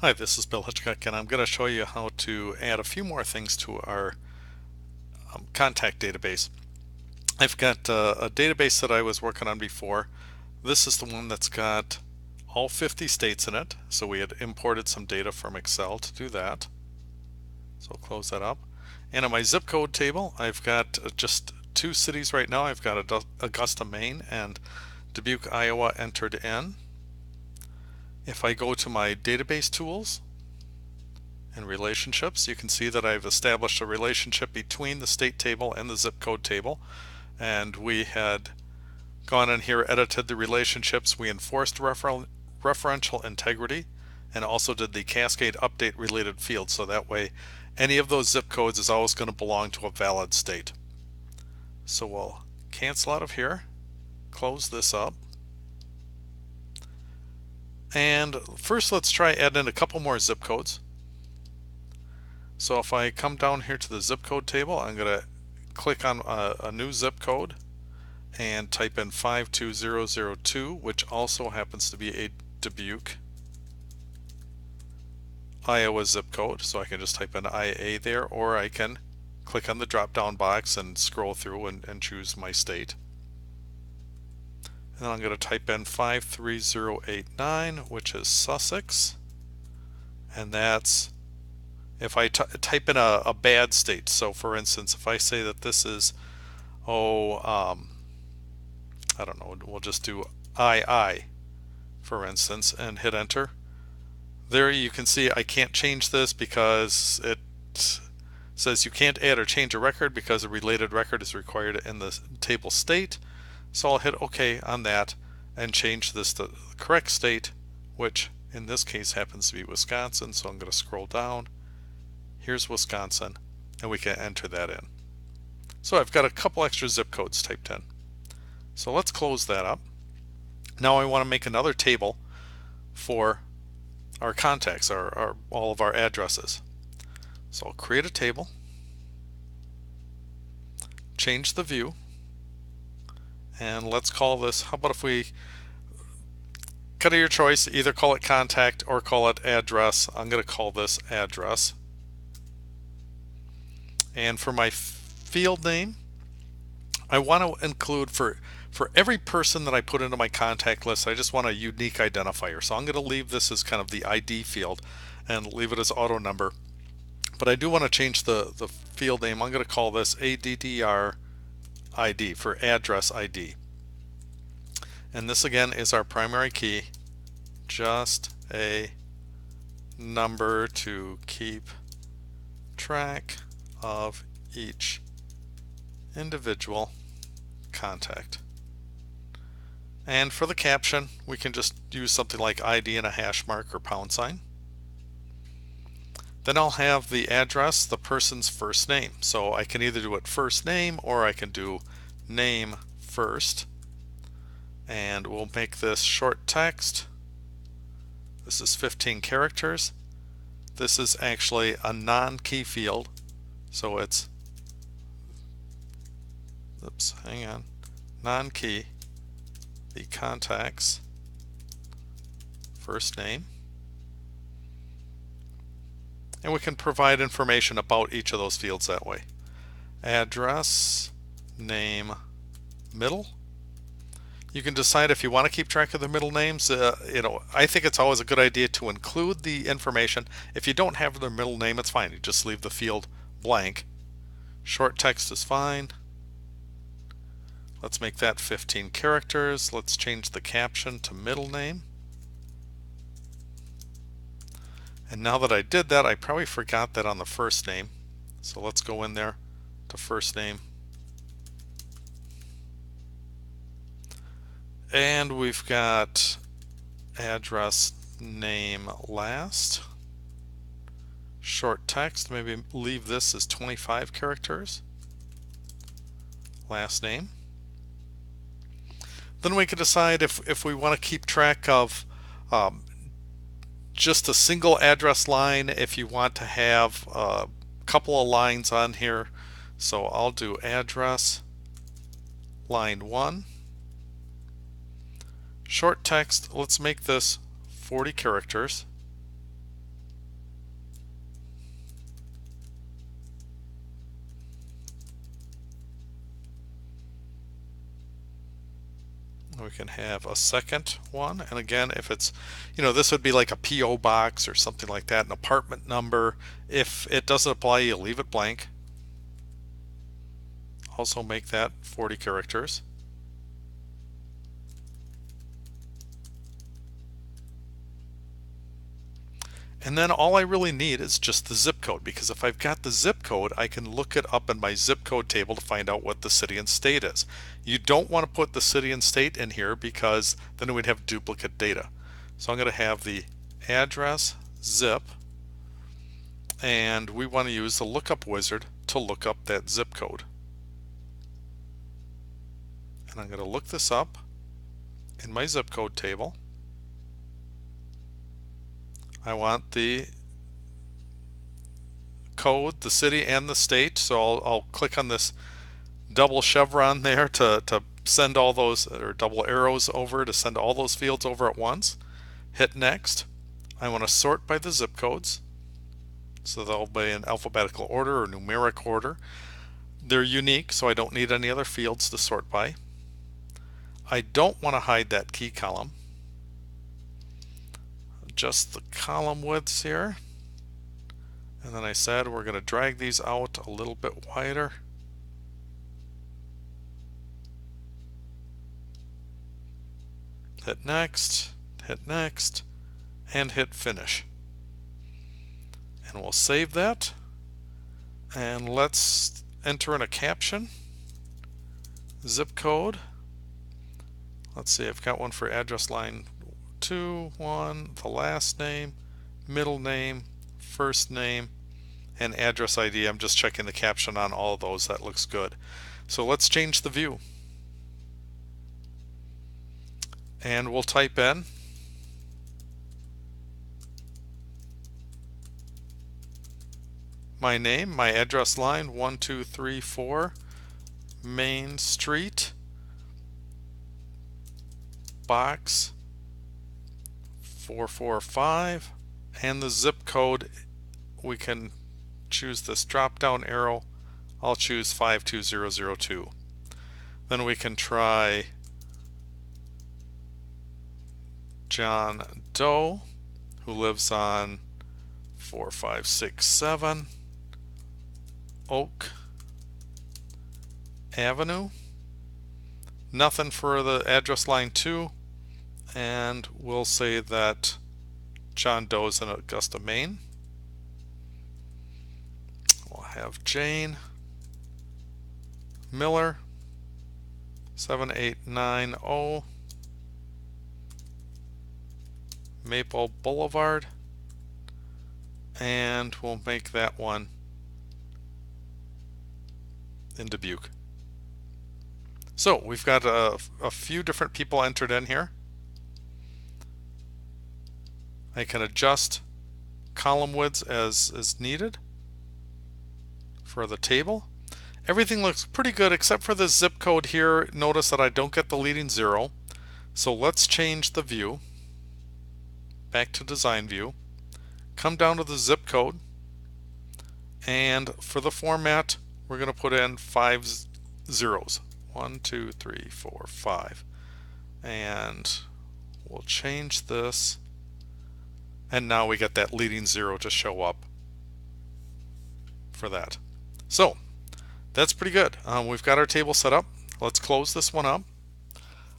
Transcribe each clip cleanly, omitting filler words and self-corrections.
Hi, this is Bill Hitchcock, and I'm going to show you how to add a few more things to our contact database. I've got a database that I was working on before. This is the one that's got all 50 states in it, so we had imported some data from Excel to do that. So I'll close that up. And in my zip code table, I've got just two cities right now. I've got Augusta, Maine, and Dubuque, Iowa entered in. If I go to my database tools, and relationships, you can see that I've established a relationship between the state table and the zip code table, and we had gone in here, edited the relationships, we enforced referential integrity, and also did the cascade update related fields, so that way any of those zip codes is always going to belong to a valid state. So we'll cancel out of here, close this up, and first let's try adding a couple more zip codes. So if I come down here to the zip code table, I'm going to click on a new zip code and type in 52002, which also happens to be a Dubuque, Iowa zip code. So I can just type in IA there, or I can click on the drop down box and scroll through and choose my state. And then I'm going to type in 53089, which is Sussex, and that's if I type in a bad state. So for instance, if I say that this is, I don't know, we'll just do II, for instance, and hit enter. There you can see I can't change this because it says you can't add or change a record because a related record is required in the table state. So I'll hit OK on that and change this to the correct state, which in this case happens to be Wisconsin. So I'm going to scroll down. Here's Wisconsin, and we can enter that in. So I've got a couple extra zip codes typed in. So let's close that up. Now I want to make another table for our contacts, all of our addresses. So I'll create a table, change the view, and let's call this, how about if we, cut of your choice, either call it contact or call it address. I'm going to call this address. And for my field name, I want to include for every person that I put into my contact list, I just want a unique identifier. So I'm going to leave this as kind of the ID field and leave it as auto number. But I do want to change the field name. I'm going to call this ADDR ID for address ID. And this again is our primary key, just a number to keep track of each individual contact. And for the caption, we can just use something like ID and a hash mark or pound sign. Then I'll have the address, the person's first name. So I can either do it first name or I can do name first. And we'll make this short text. This is 15 characters. This is actually a non-key field. So it's, non-key, the contact's first name. And we can provide information about each of those fields that way. Address, name, middle. You can decide if you want to keep track of the middle names. I think it's always a good idea to include the information. If you don't have their middle name, it's fine. You just leave the field blank. Short text is fine. Let's make that 15 characters. Let's change the caption to middle name. And now that I did that, I probably forgot that on the first name. So let's go in there to first name. And we've got address, name last. Short text, maybe leave this as 25 characters. Last name. Then we can decide if we want to keep track of just a single address line, if you want to have a couple of lines on here. So I'll do address, line 1. Short text, let's make this 40 characters. We can have a second one, and again, if it's, this would be like a PO box or something like that, an apartment number. If it doesn't apply, you leave it blank. Also make that 40 characters. And then all I really need is just the zip code, because if I've got the zip code, I can look it up in my zip code table to find out what the city and state is. You don't want to put the city and state in here because then we'd have duplicate data. So I'm going to have the address zip, and we want to use the lookup wizard to look up that zip code. And I'm going to look this up in my zip code table. I want the code, the city, and the state, so I'll click on this double chevron there to send all those, or double arrows over to send all those fields over at once. Hit next. I want to sort by the zip codes, so they'll be in alphabetical order or numeric order. They're unique, so I don't need any other fields to sort by. I don't want to hide that key column. Just the column widths here, and then I said we're going to drag these out a little bit wider. Hit next, and hit finish. And we'll save that, and let's enter in a caption. Zip code. Let's see, I've got one for address line 2, 1, the last name, middle name, first name, and address ID. I'm just checking the caption on all of those. That looks good. So let's change the view. And we'll type in my name, my address line, 1234 Main Street, box 445, and the zip code, we can choose this drop down arrow. I'll choose 52002. Then we can try John Doe, who lives on 4567 Oak Avenue. Nothing for the address line 2, and we'll say that John Doe's in Augusta, Maine. We'll have Jane Miller, 7890 Maple Boulevard, and we'll make that one in Dubuque. So we've got a few different people entered in here. I can adjust column widths as needed for the table. Everything looks pretty good except for the zip code here. Notice that I don't get the leading 0. So let's change the view. Back to design view. Come down to the zip code. And for the format, we're going to put in 5 zeros. 1, 2, 3, 4, 5. And we'll change this. And now we get that leading 0 to show up for that. So that's pretty good. We've got our table set up. Let's close this one up.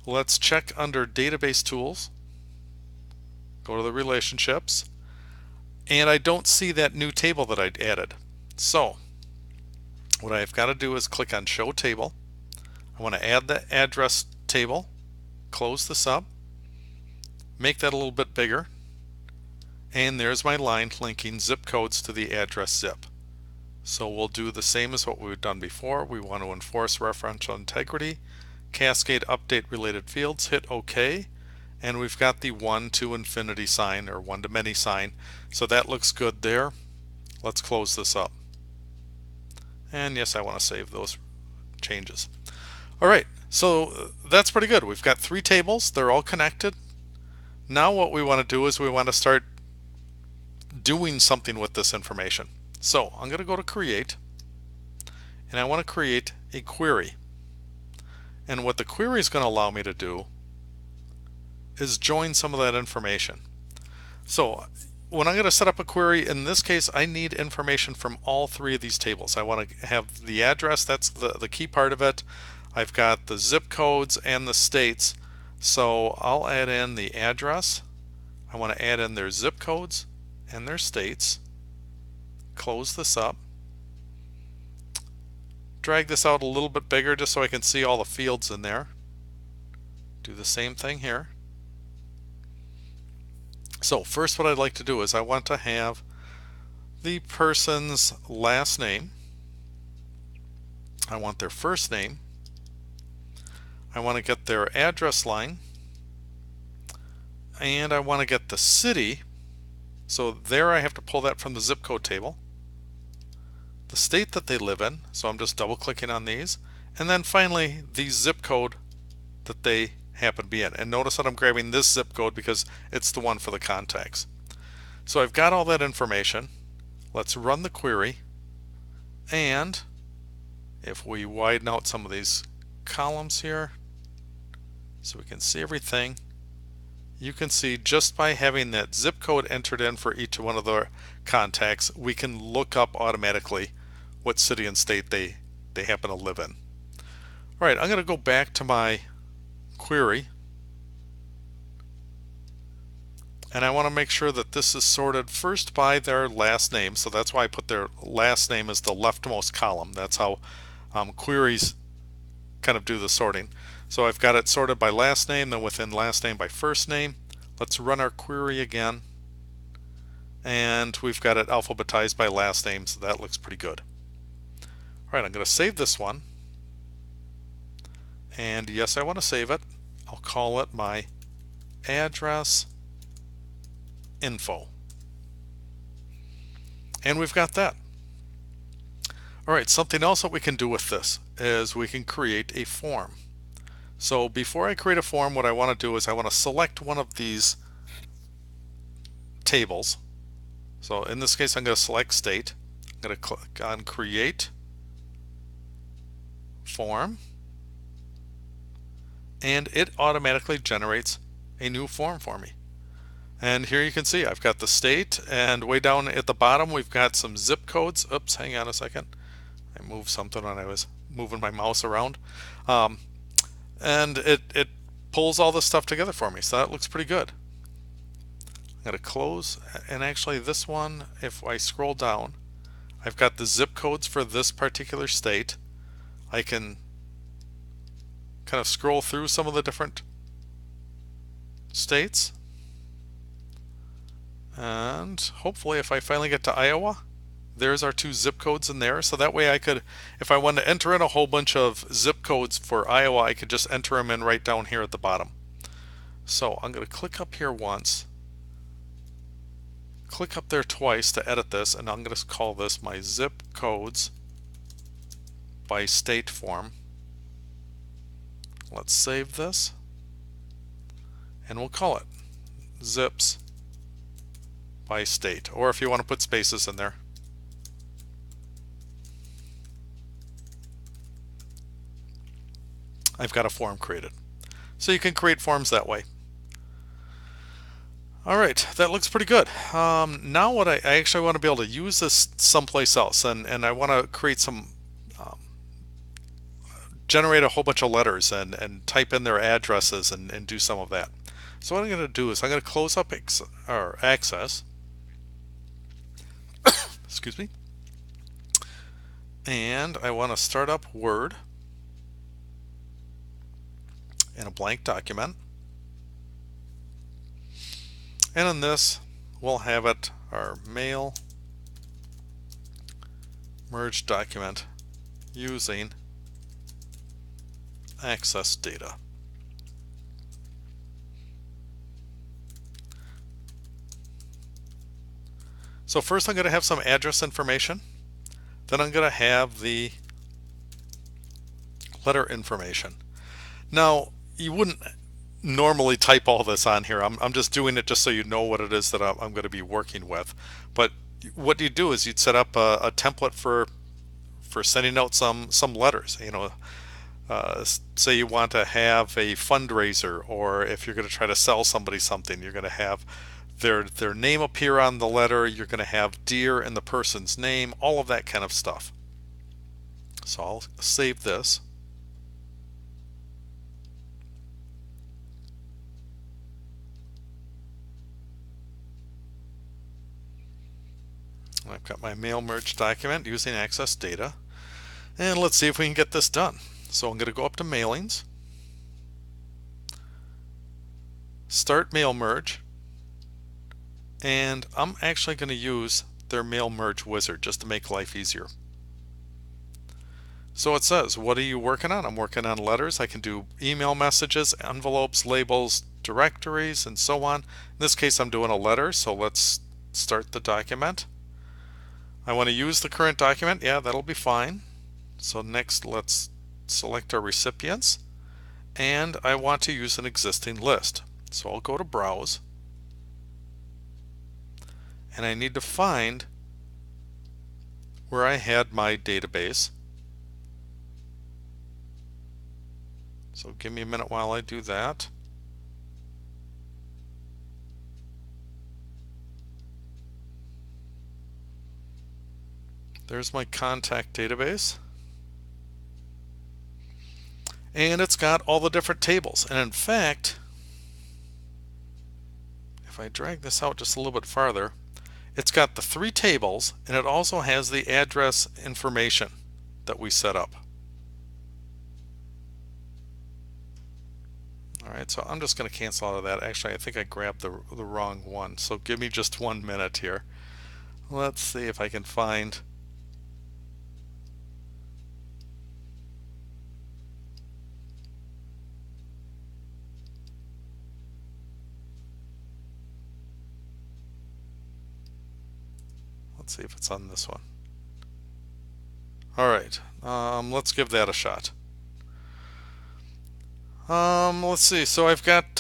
Let's check under database tools. Go to the relationships. And I don't see that new table that I'd added. So what I've got to do is click on show table. I want to add the address table. Close this up. Make that a little bit bigger. And there's my line linking zip codes to the address zip. So we'll do the same as what we've done before. We want to enforce referential integrity, cascade update related fields, hit OK, and we've got the 1 to infinity sign or 1 to many sign. So that looks good there. Let's close this up. And yes, I want to save those changes. Alright, so that's pretty good. We've got 3 tables. They're all connected. Now what we want to do is we want to start doing something with this information. So I'm going to go to create, and I want to create a query. And what the query is going to allow me to do is join some of that information. So when I'm going to set up a query, in this case, I need information from all three of these tables. I want to have the address, that's the key part of it. I've got the zip codes and the states. So I'll add in the address. I want to add in their zip codes and their states. Close this up. Drag this out a little bit bigger just so I can see all the fields in there. Do the same thing here. So first what I'd like to do is I want to have the person's last name. I want their first name. I want to get their address line. And I want to get the city. So there I have to pull that from the zip code table. The state that they live in, so I'm just double clicking on these. And then finally the zip code that they happen to be in. And notice that I'm grabbing this zip code because it's the one for the contacts. So I've got all that information. Let's run the query. And if we widen out some of these columns here so we can see everything, you can see just by having that zip code entered in for each one of the contacts, we can look up automatically what city and state they happen to live in. All right, I'm going to go back to my query, and I want to make sure that this is sorted first by their last name. So that's why I put their last name as the leftmost column. That's how queries kind of do the sorting. So I've got it sorted by last name, then within last name by first name. Let's run our query again, and we've got it alphabetized by last name, so that looks pretty good. All right, I'm going to save this one, and yes, I want to save it. I'll call it my address info, and we've got that. All right, something else that we can do with this is we can create a form. So before I create a form, what I want to do is I want to select one of these tables. So in this case, I'm going to select state. I'm going to click on create form, and it automatically generates a new form for me. And here you can see I've got the state, and way down at the bottom we've got some zip codes. Oops, hang on a second. I moved something when I was moving my mouse around. And it pulls all this stuff together for me, so that looks pretty good. I'm going to close, and actually this one, if I scroll down, I've got the zip codes for this particular state. I can kind of scroll through some of the different states, and hopefully if I finally get to Iowa, there's our two zip codes in there. So that way I could, if I wanted to enter in a whole bunch of zip codes for Iowa, I could just enter them in right down here at the bottom. So I'm going to click up here once, click up there twice to edit this, and I'm going to call this my zip codes by state form. Let's save this, and we'll call it zips by state, or if you want to put spaces in there. I've got a form created. So you can create forms that way. Alright, that looks pretty good. Now what I actually want to be able to use this someplace else, and I want to create some, generate a whole bunch of letters and type in their addresses and do some of that. So what I'm going to do is I'm going to close up Access. Excuse me. And I want to start up Word in a blank document, and in this we'll have it our mail merge document using access data. So first I'm going to have some address information, then I'm going to have the letter information. Now you wouldn't normally type all this on here. I'm just doing it just so you know what it is that I'm going to be working with. But what you do is you'd set up a template for sending out some letters. You know, Say you want to have a fundraiser, or if you're going to try to sell somebody something, you're going to have their name appear on the letter. You're going to have dear in the person's name, all of that kind of stuff. So I'll save this. I've got my mail merge document using Access Data. And let's see if we can get this done. So I'm going to go up to Mailings, Start Mail Merge, and I'm actually going to use their Mail Merge wizard just to make life easier. So it says, what are you working on? I'm working on letters. I can do email messages, envelopes, labels, directories, and so on. In this case, I'm doing a letter, so let's start the document. I want to use the current document. Yeah, that'll be fine. So next, let's select our recipients, and I want to use an existing list. So I'll go to Browse, and I need to find where I had my database. So give me a minute while I do that. There's my contact database. And it's got all the different tables. And in fact, if I drag this out just a little bit farther, it's got the 3 tables, and it also has the address information that we set up. Alright, so I'm just going to cancel out of that. Actually, I think I grabbed the wrong one. So give me just 1 minute here. Let's see if I can find Let's see if it's on this one. Alright, let's give that a shot. Let's see, so I've got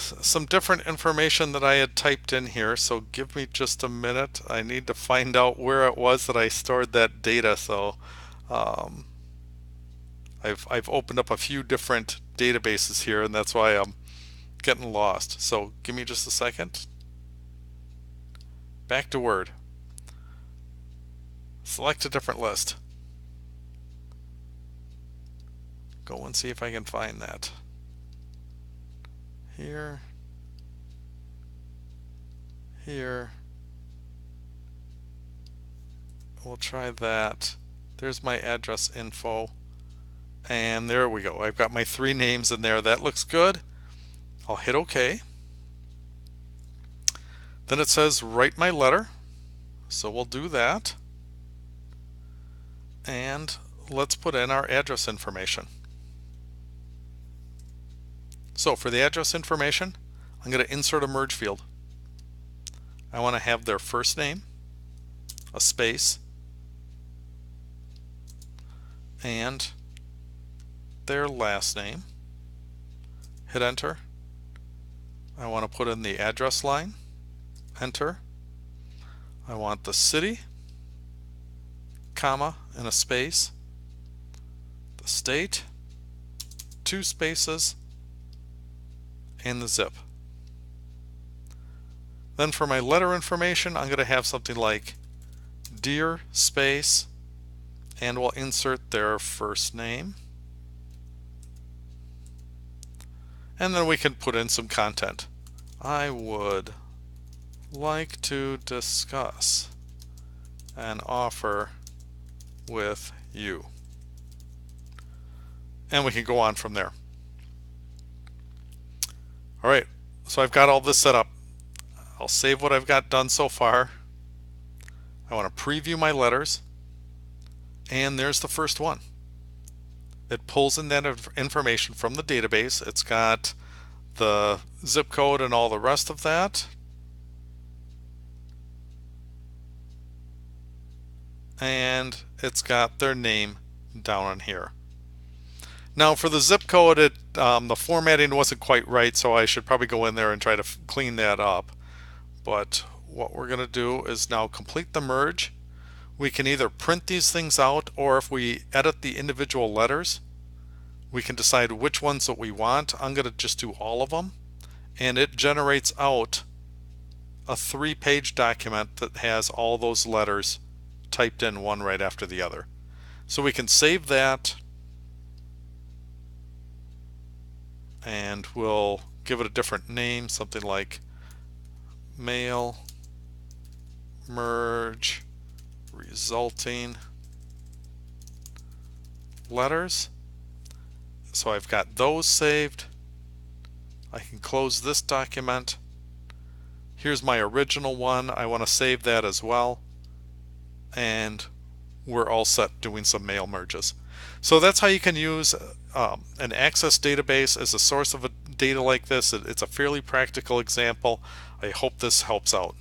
some different information that I had typed in here, so give me just a minute. I need to find out where it was that I stored that data, so I've opened up a few different databases here, and that's why I'm getting lost. So give me just a second. Back to Word. Select a different list. Go and see if I can find that. Here. Here. We'll try that. There's my address info. And there we go. I've got my 3 names in there. That looks good. I'll hit OK. Then it says write my letter. So we'll do that. And let's put in our address information. So for the address information, I'm going to insert a merge field. I want to have their first name, a space, and their last name. Hit enter. I want to put in the address line. Enter. I want the city, comma, and a space. The state, 2 spaces, and the zip. Then for my letter information, I'm going to have something like dear space, and we'll insert their first name. And then we can put in some content. I would like to discuss an offer with you. And we can go on from there. Alright, so I've got all this set up. I'll save what I've got done so far. I want to preview my letters. And there's the first one. It pulls in that information from the database. It's got the zip code and all the rest of that. And it's got their name down on here. Now for the zip code, the formatting wasn't quite right, so I should probably go in there and try to clean that up. But what we're going to do is now complete the merge. We can either print these things out, or if we edit the individual letters, We can decide which ones that we want. I'm going to just do all of them, and it generates out a 3-page document that has all those letters typed in one right after the other. So we can save that, and we'll give it a different name, something like mail merge resulting letters. So I've got those saved. I can close this document. Here's my original one. I want to save that as well. And we're all set doing some mail merges. So that's how you can use an Access database as a source of a data like this. It's a fairly practical example. I hope this helps out.